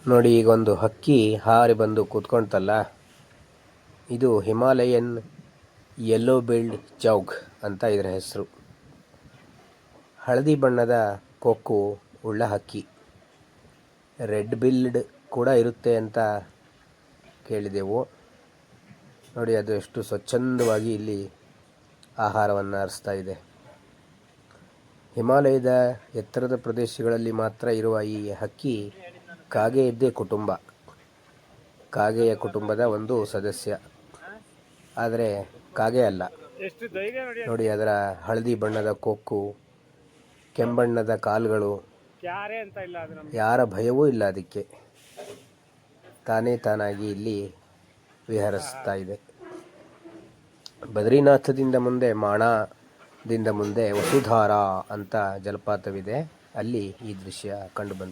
ನೋಡಿ, ಈಗ ಒಂದು ಹಕ್ಕಿ ಹಾರಿ ಬಂದು ಕೂತ್ಕೊಳ್ತಲ್ಲ, ಇದು ಹಿಮಾಲಯನ್ ಯೆಲ್ಲೋ ಬಿಲ್ಡ್ ಚೌಗ್ ಅಂತ ಇದರ ಹೆಸರು. ಹಳದಿ ಬಣ್ಣದ ಕೊಕ್ಕು ಉಳ್ಳ ಹಕ್ಕಿ. ರೆಡ್ ಬಿಲ್ಡ್ ಕೂಡ ಇರುತ್ತೆ ಅಂತ ಕೇಳಿದೆವು. ನೋಡಿ, ಅದು ಎಷ್ಟು ಸ್ವಚ್ಛಂದವಾಗಿ ಇಲ್ಲಿ ಆಹಾರವನ್ನು ಅರಸ್ತಾ ಇದೆ. ಹಿಮಾಲಯದ ಎತ್ತರದ ಪ್ರದೇಶಗಳಲ್ಲಿ ಮಾತ್ರ ಇರುವ ಈ ಹಕ್ಕಿ ಕಾಗೆಯದ್ದೇ ಕುಟುಂಬ, ಕಾಗೆಯ ಕುಟುಂಬದ ಒಂದು ಸದಸ್ಯ. ಆದರೆ ಕಾಗೆ ಅಲ್ಲ. ನೋಡಿ, ಅದರ ಹಳದಿ ಬಣ್ಣದ ಕೊಕ್ಕು, ಕೆಂಬಣ್ಣದ ಕಾಲುಗಳು, ಯಾರ ಭಯವೂ ಇಲ್ಲ ಅದಕ್ಕೆ. ತಾನಾಗಿ ಇಲ್ಲಿ ವಿಹರಿಸ್ತಾ ಇದೆ. ಬದ್ರಿನಾಥದಿಂದ ಮುಂದೆ, ಮಾಣದಿಂದ ಮುಂದೆ ವಸುಧಾರಾ ಅಂತ ಜಲಪಾತವಿದೆ. ಅಲ್ಲಿ ಈ ದೃಶ್ಯ ಕಂಡುಬಂತು.